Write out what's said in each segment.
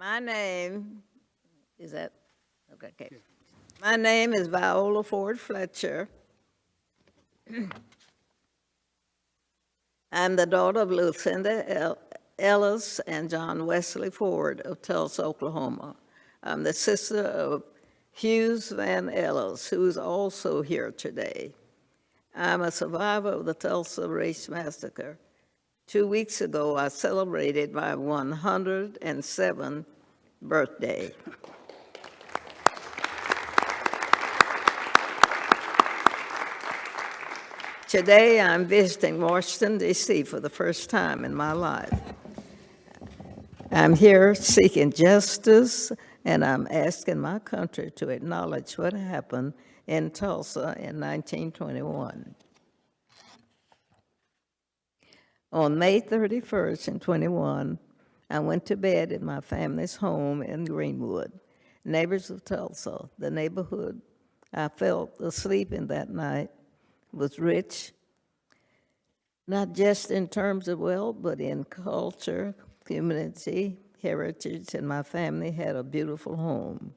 My name is that okay? Okay. My name is Viola Fletcher. I'm the daughter of Lucinda Ellis and John Wesley Ford of Tulsa, Oklahoma. I'm the sister of Hughes Van Ellis, who's also here today. I'm a survivor of the Tulsa Race Massacre. 2 weeks ago, I celebrated my 107th birthday. Today, I'm visiting Washington, D.C. for the first time in my life. I'm here seeking justice, and I'm asking my country to acknowledge what happened in Tulsa in 1921. On May 31st in 21, I went to bed in my family's home in Greenwood, neighbors of Tulsa. The neighborhood I felt asleep in that night was rich, not just in terms of wealth, but in culture, community, heritage, and my family had a beautiful home.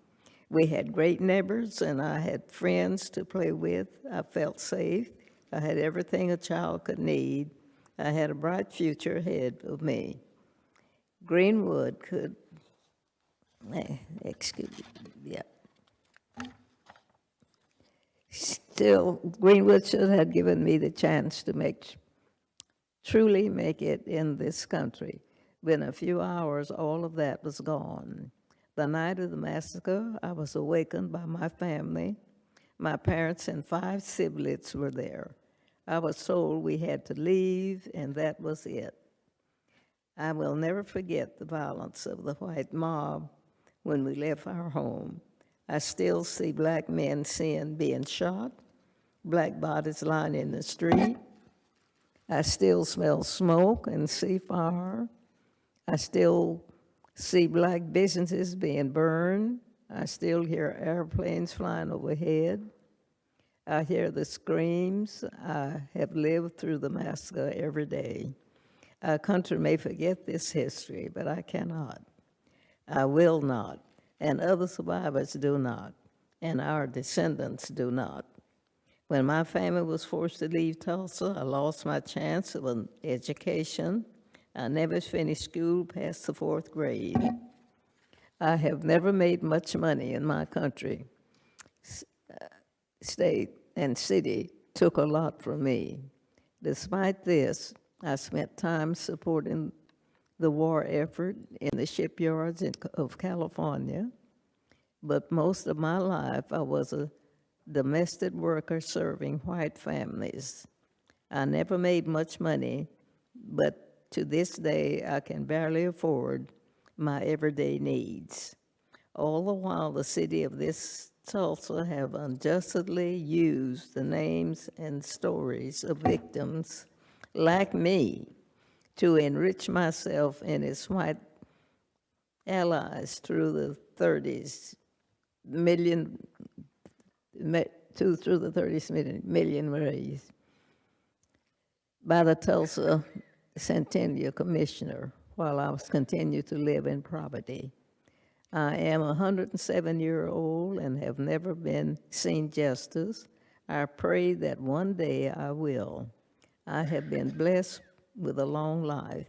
We had great neighbors, and I had friends to play with. I felt safe. I had everything a child could need. I had a bright future ahead of me. Greenwood could, excuse me, yeah. Still, Greenwood should have given me the chance to truly make it in this country. Within a few hours, all of that was gone. The night of the massacre, I was awakened by my family. My parents and 5 siblings were there. I was told we had to leave, and that was it. I will never forget the violence of the white mob when we left our home. I still see black men being shot, black bodies lying in the street. I still smell smoke and see fire. I still see black businesses being burned. I still hear airplanes flying overhead. I hear the screams. I have lived through the massacre every day. Our country may forget this history, but I cannot. I will not, and other survivors do not, and our descendants do not. When my family was forced to leave Tulsa, I lost my chance of an education. I never finished school past the 4th grade. I have never made much money in my country. State and city took a lot from me. Despite this, I spent time supporting the war effort in the shipyards of California, but most of my life I was a domestic worker serving white families. I never made much money, but to this day I can barely afford my everyday needs. All the while the city of this Tulsa have unjustly used the names and stories of victims like me to enrich myself and its white allies through the 30s million raised by the Tulsa Centennial Commissioner while I was continued to live in poverty. I am a 107-year-old and have never been seen justice. I pray that one day I will. I have been blessed with a long life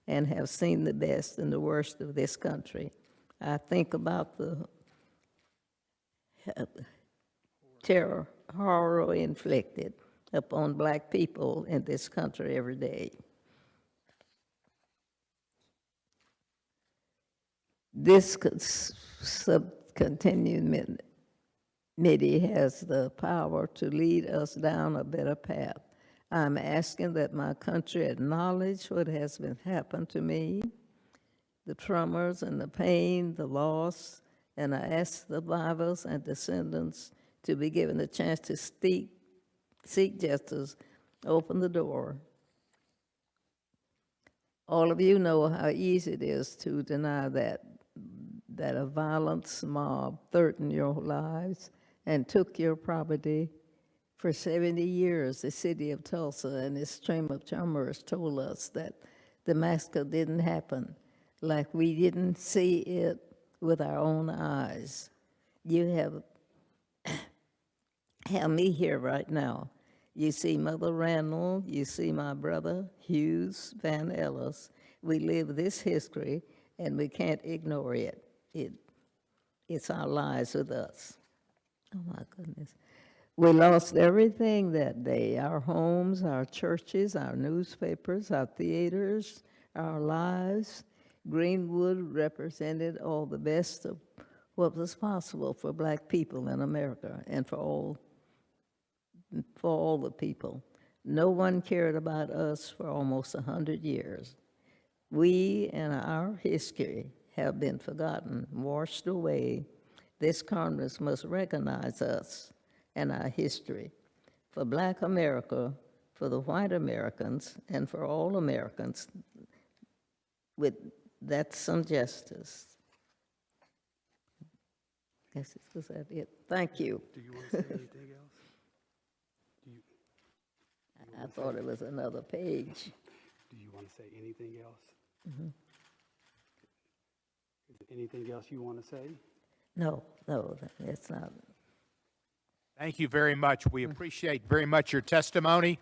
and have seen the best and the worst of this country. I think about the terror, horror inflicted upon black people in this country every day. This subcontinued committee has the power to lead us down a better path. I'm asking that my country acknowledge what has been happened to me, the traumas and the pain, the loss, and I ask survivors and descendants to be given the chance to seek justice, open the door. All of you know how easy it is to deny that a violent mob threatened your lives and took your property. For 70 years, the city of Tulsa and its stream of commerce told us that the massacre didn't happen. like we didn't see it with our own eyes. You have me here right now. You see Mother Randall, you see my brother Hughes Van Ellis. We live this history, and we can't ignore it. It's our lives with us. Oh my goodness. We lost everything that day, our homes, our churches, our newspapers, our theaters, our lives. Greenwood represented all the best of what was possible for black people in America and for all the people. No one cared about us for almost 100 years. We and our history have been forgotten, washed away. This Congress must recognize us and our history. For Black America, for the white Americans, and for all Americans, that's some justice. I guess was that it. Thank you. Do you want to say anything else? I thought it was another page. Do you want to say anything else? Mm-hmm. Is there anything else you want to say? No, that's not. Thank you very much. We appreciate very much your testimony.